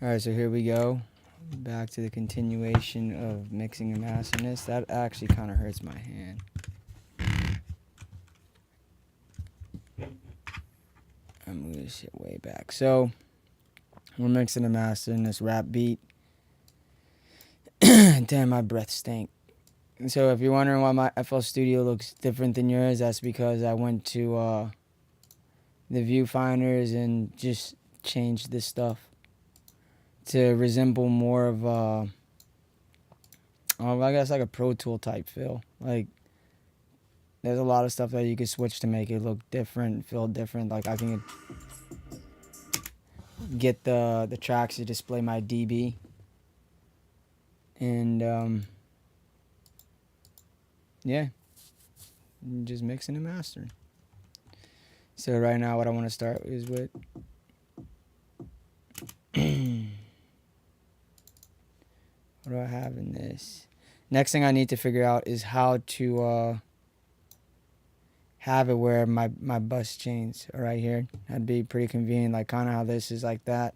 Alright, so here we go. Back to the continuation of mixing and mastering this. That actually kind of hurts my hand. I'm moving this shit way back. So, we're mixing and mastering this rap beat. Damn, my breath stank. So, if you're wondering why my FL Studio looks different than yours, that's because I went to the viewfinders and just changed this stuff to resemble more of I guess like a Pro Tool type feel. Like, there's a lot of stuff that you could switch to make it look different, feel different. Like, I can get the tracks to display my dB. And, yeah. Just mixing and mastering. So right now what I want to start is with... what do I have in this? Next thing I need to figure out is how to have it where my bus chains are right here. That'd be pretty convenient, like kind of how this is like that.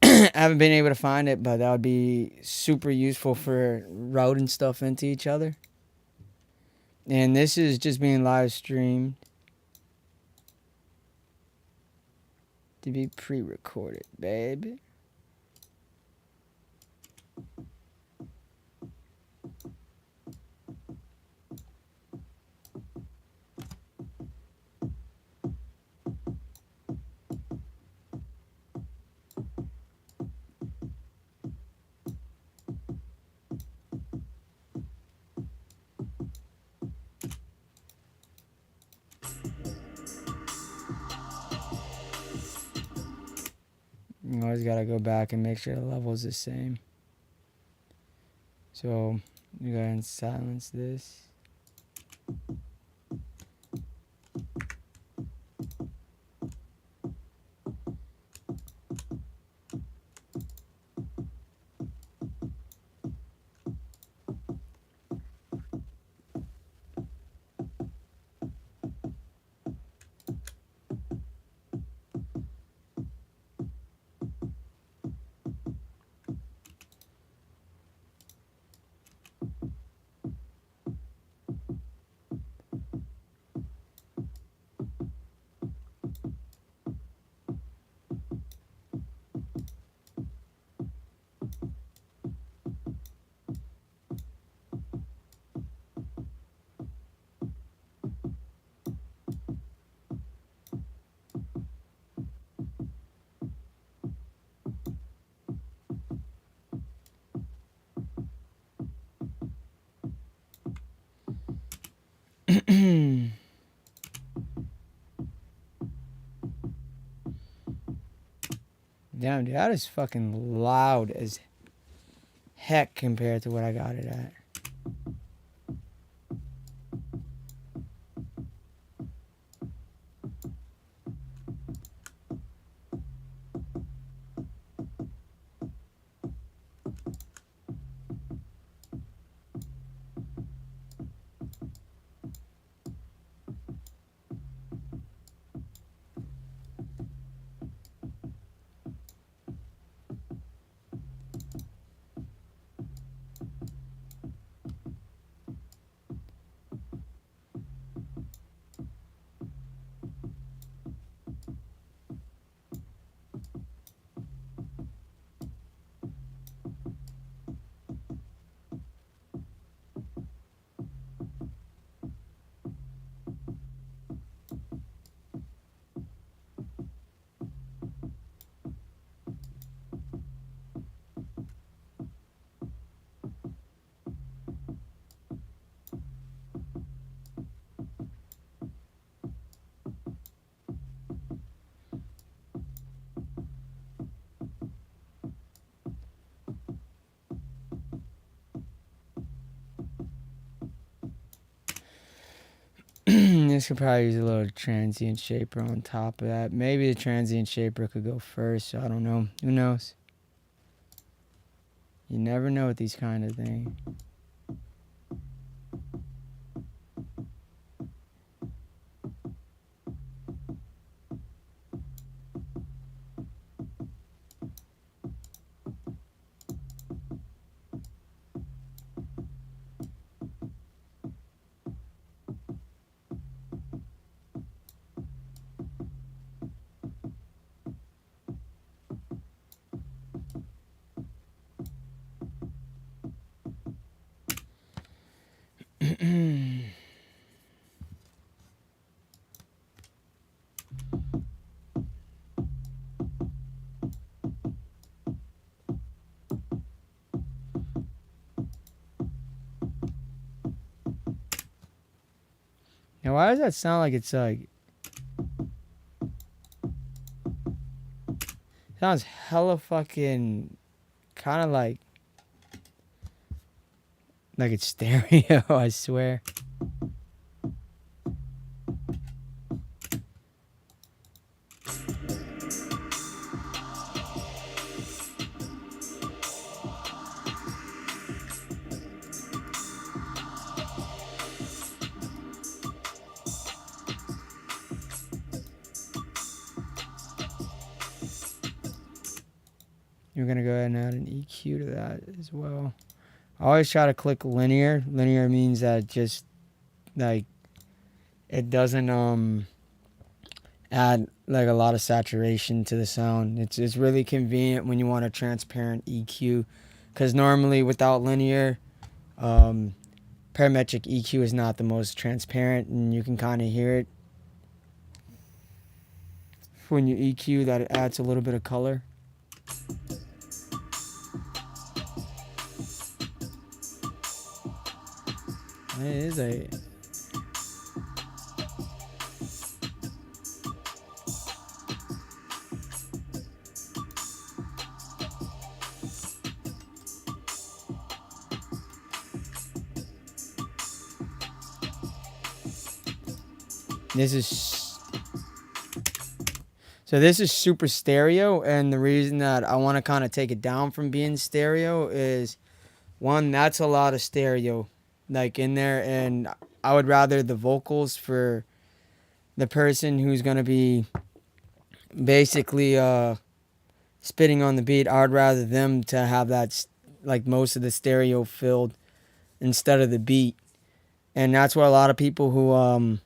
I haven't been able to find it, but that would be super useful for routing stuff into each other. And this is just being live streamed to be pre-recorded, baby. You always gotta go back and make sure the level's the same. So you go ahead and silence this. Damn, dude, that is fucking loud as heck compared to what I got it at. This could probably use a little transient shaper on top of that. Maybe the transient shaper could go first, so I don't know. Who knows? You never know with these kind of things. Now, why does that sound like it's like... Sounds hella fucking... Kind of like it's stereo, I swear. You're going to go ahead and add an EQ to that as well. I always try to click linear. Linear means that just like it doesn't add like a lot of saturation to the sound. It's really convenient when you want a transparent EQ, because normally without linear, parametric EQ is not the most transparent, and you can kind of hear it when you EQ that it adds a little bit of color. It is a... This is super stereo, and the reason that I want to kind of take it down from being stereo is, one, that's a lot of stereo like in there, and I would rather the vocals for the person who's going to be basically spitting on the beat, I would rather them to have that like most of the stereo filled instead of the beat. And that's why a lot of people who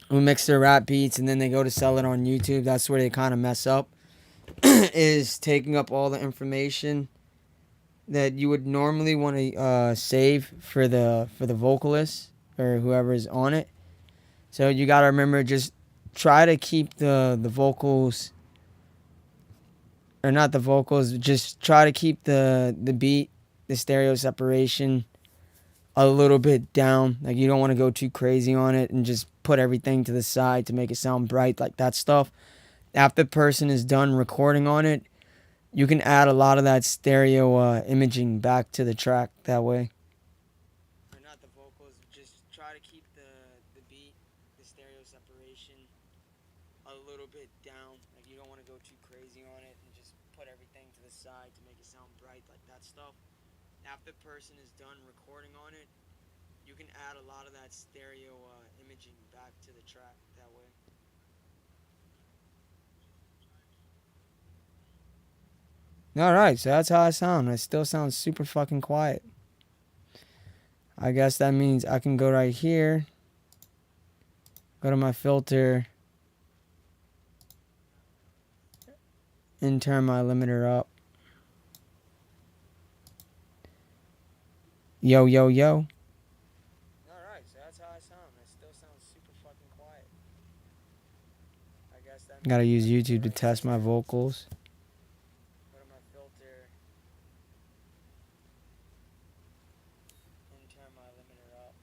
mix their rap beats and then they go to sell it on YouTube, that's where they kind of mess up, is taking up all the information that you would normally want to save for the vocalist or whoever is on it. So you got to remember, just try to keep the vocals, or not the vocals, just try to keep the beat, the stereo separation a little bit down. Like, you don't want to go too crazy on it and just put everything to the side to make it sound bright, like that stuff. After the person is done recording on it, you can add a lot of that stereo imaging back to the track that way. Or not the vocals, just try to keep the beat, the stereo separation a little bit down. Like, you don't want to go too crazy on it and just put everything to the side to make it sound bright, like that stuff. After the person is done recording on it, you can add a lot of that stereo imaging back to the track that way. Alright, so that's how I sound. I still sound super fucking quiet. I guess that means I can go right here, go to my filter, and turn my limiter up. Yo, yo, yo. Alright, so that's how I sound. I still sound super fucking quiet. I guess that means gotta use YouTube to test my vocals. Go to my filter and turn my limiter up.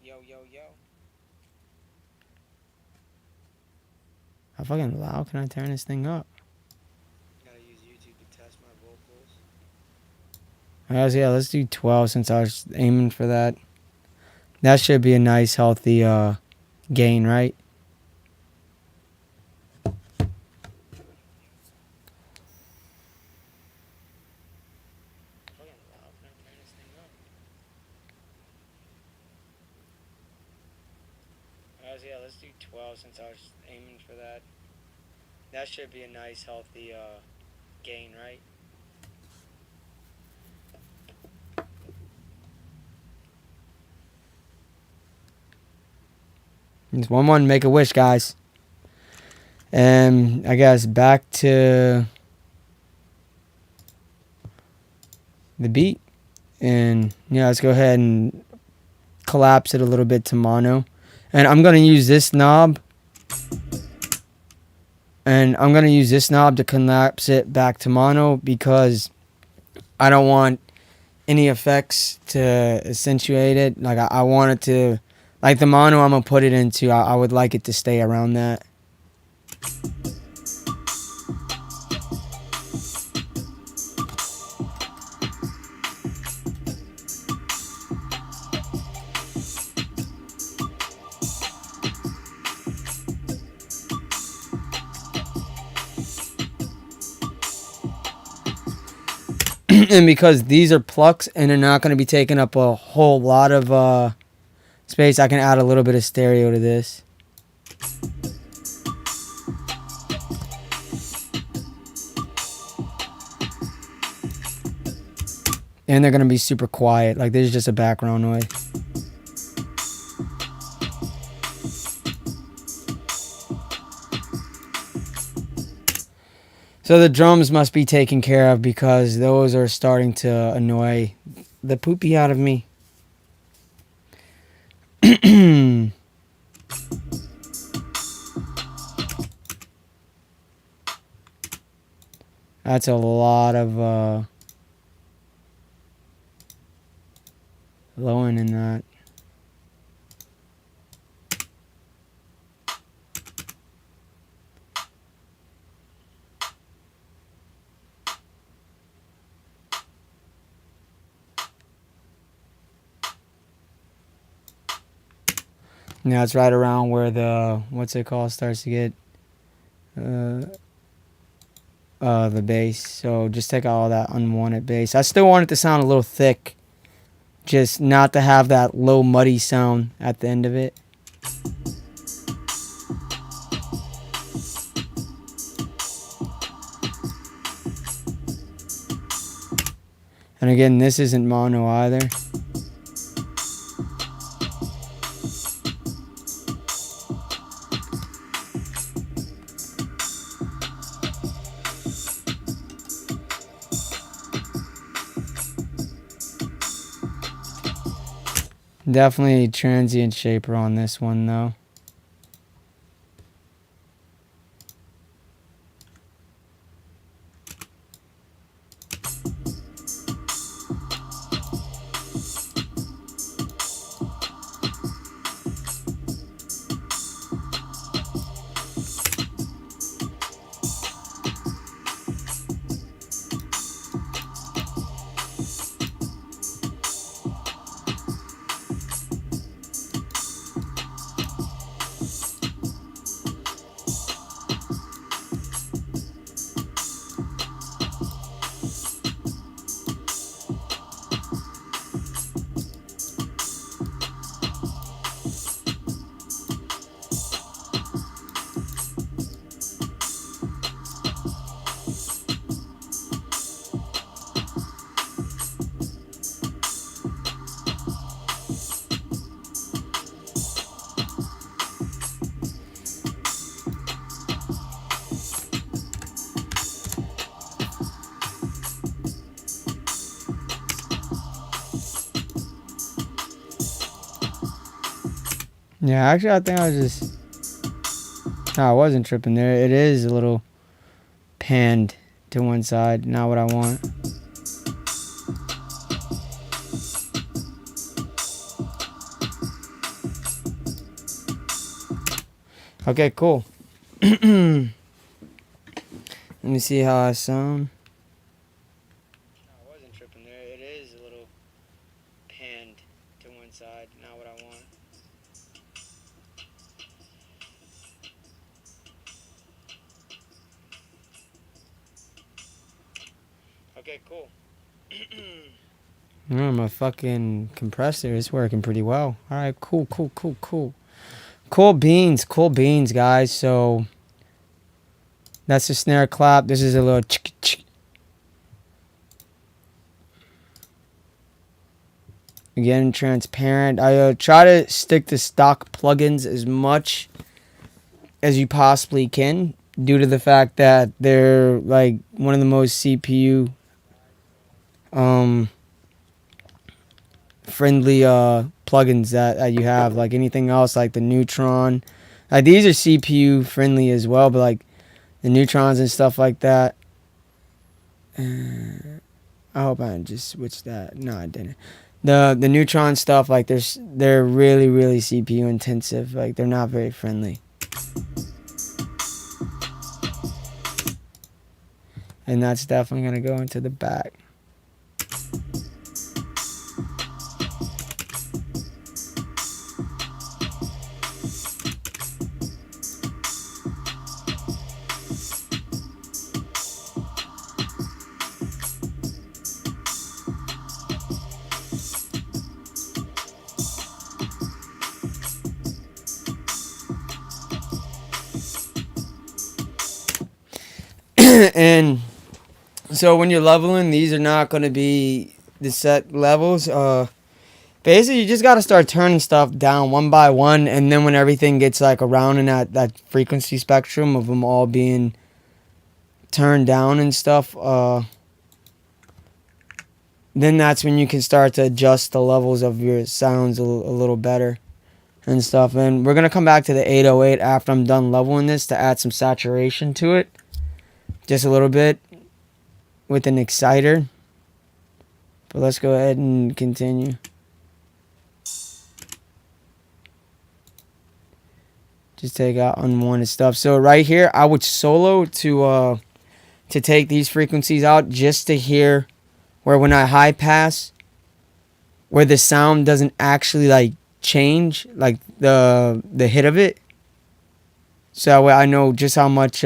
Yo, yo, yo. How fucking loud can I turn this thing up? Gotta use YouTube to test my vocals. Alright, yeah, let's do 12 since I was aiming for that. That should be a nice, healthy gain, right? Yeah, let's do 12 since I was aiming for that. That should be a nice, healthy gain, right? It's 1-1, make a wish, guys. And I guess back to the beat. And yeah, let's go ahead and collapse it a little bit to mono. And I'm going to use this knob. And I'm going to use this knob to collapse it back to mono because I don't want any effects to accentuate it. Like I want it to, like the mono I'm going to put it into, I would like it to stay around that. And because these are plucks and they're not going to be taking up a whole lot of space, I can add a little bit of stereo to this. And they're going to be super quiet. Like this is just a background noise. So the drums must be taken care of because those are starting to annoy the poopy out of me. That's a lot of low end in that. Now it's right around where the, what's it called, starts to get the bass. So just take out all that unwanted bass. I still want it to sound a little thick, just not to have that low muddy sound at the end of it. And again, this isn't mono either. Definitely transient shaper on this one though. Yeah, actually, I think I was just... No, I wasn't tripping there. It is a little panned to one side. Not what I want. Okay, cool. Let me see how I sound. No, I wasn't tripping there. It is a little panned to one side. Not what I want. Okay, cool. My fucking compressor is working pretty well. All right, cool. Cool beans, guys. So that's the snare clap. This is a little chick. Again, transparent. I try to stick to stock plugins as much as you possibly can, due to the fact that they're like one of the most CPU um, friendly plugins that you have, like anything else, like the Neutron. Like these are CPU friendly as well, but like the Neutrons and stuff like that. I hope I didn't just switched that. No, I didn't. The Neutron stuff, like they're really really CPU intensive. Like they're not very friendly. And that's definitely gonna go into the back. And so when you're leveling, these are not going to be the set levels. Basically, you just got to start turning stuff down one by one, and then when everything gets like around in that frequency spectrum of them all being turned down and stuff, then that's when you can start to adjust the levels of your sounds a little better and stuff. And we're going to come back to the 808 after I'm done leveling this to add some saturation to it, just a little bit with an exciter. But let's go ahead and continue. Just take out unwanted stuff. So right here, I would solo to take these frequencies out just to hear where when I high pass, where the sound doesn't actually like change, like the hit of it. So that way I know just how much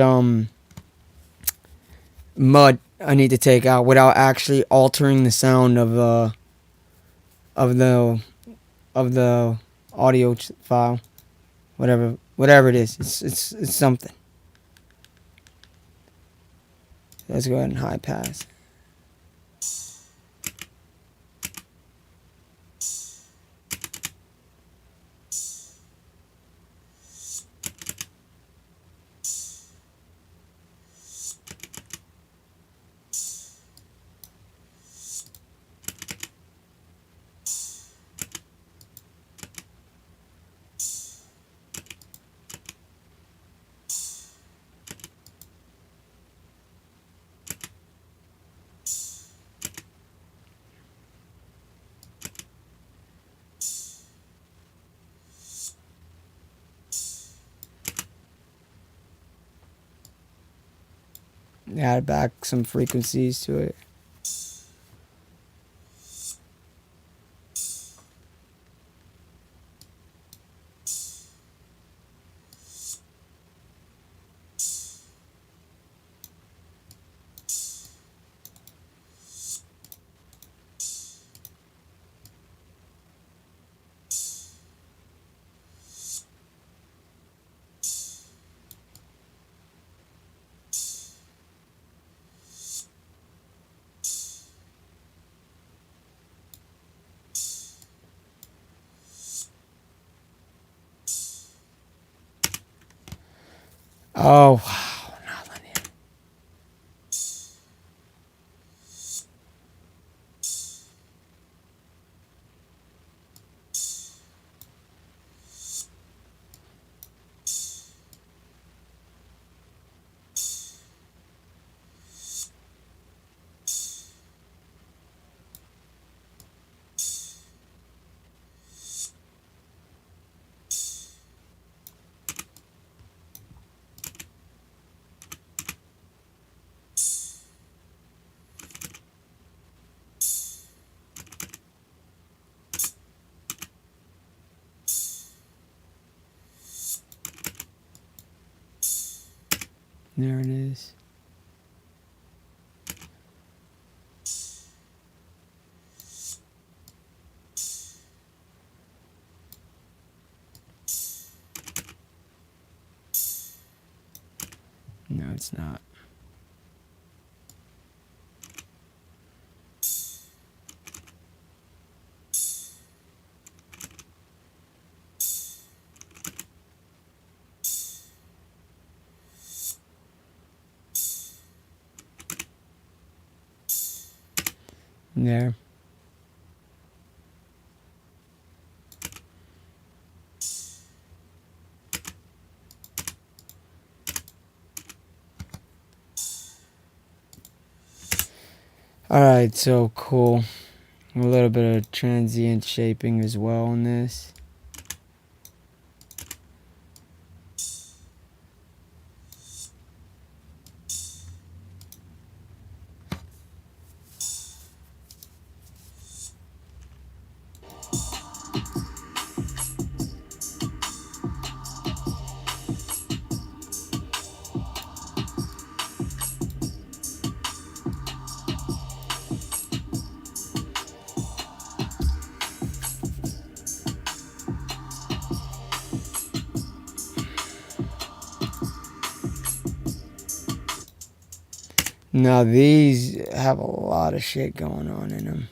mud I need to take out without actually altering the sound of the audio file, whatever it is. It's something. Let's go ahead and high pass. Add back some frequencies to it. Oh, wow. Not linear. There it is. No, it's not. Yeah. All right, so cool. A little bit of transient shaping as well in this. Now these have a lot of shit going on in them.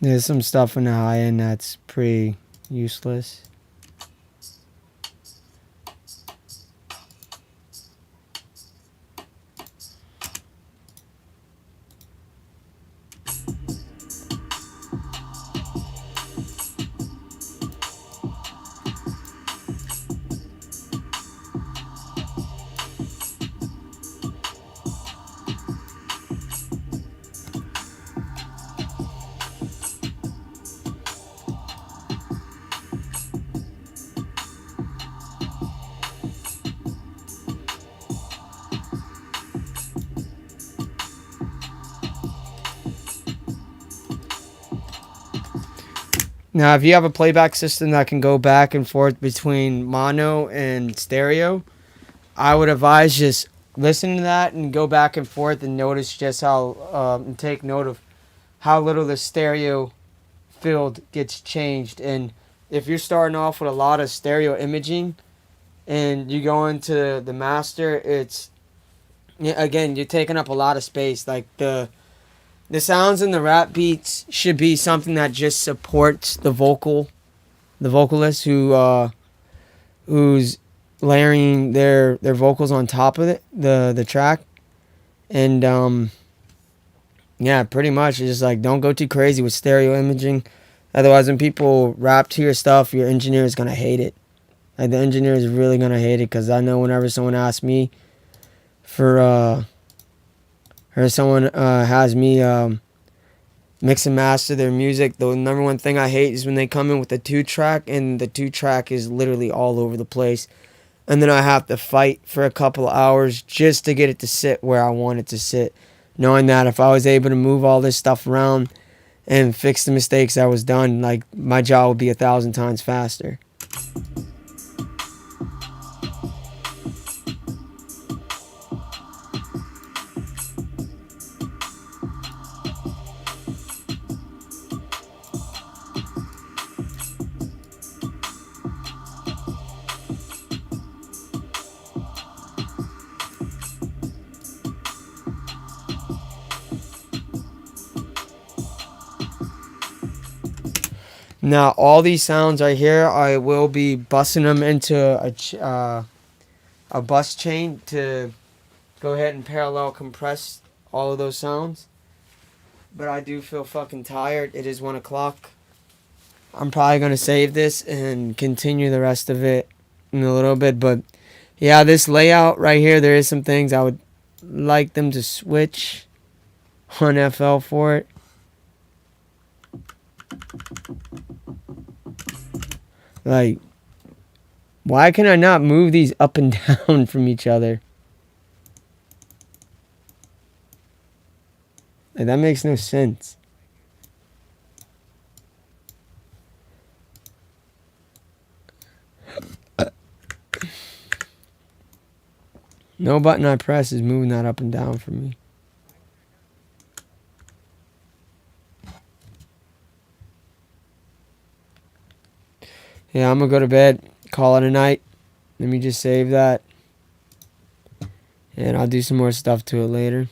There's some stuff in the high end that's pretty useless. Now, if you have a playback system that can go back and forth between mono and stereo, I would advise just listen to that and go back and forth and notice just how, and take note of how little the stereo field gets changed. And if you're starting off with a lot of stereo imaging and you go into the master, it's, again, you're taking up a lot of space. Like the sounds in the rap beats should be something that just supports the vocalist who's layering their vocals on top of it, the track. And yeah, pretty much it's just like, don't go too crazy with stereo imaging. Otherwise, when people rap to your stuff, your engineer is gonna hate it. Like, the engineer is really gonna hate it, because I know whenever someone asks me for or someone has me mix and master their music, the number one thing I hate is when they come in with a 2-track and the 2-track is literally all over the place. and then I have to fight for a couple of hours just to get it to sit where I want it to sit, knowing that if I was able to move all this stuff around and fix the mistakes that was done, like my job would be 1,000 times faster. Now, all these sounds right here, I will be busting them into a bus chain to go ahead and parallel compress all of those sounds. But I do feel fucking tired. It is 1 o'clock. I'm probably going to save this and continue the rest of it in a little bit. But yeah, this layout right here, there is some things I would like them to switch on FL for it. Like, why can I not move these up and down from each other? Like, that makes no sense. No button I press is moving that up and down for me. Yeah, I'm going to go to bed, call it a night. Let me just save that. And I'll do some more stuff to it later.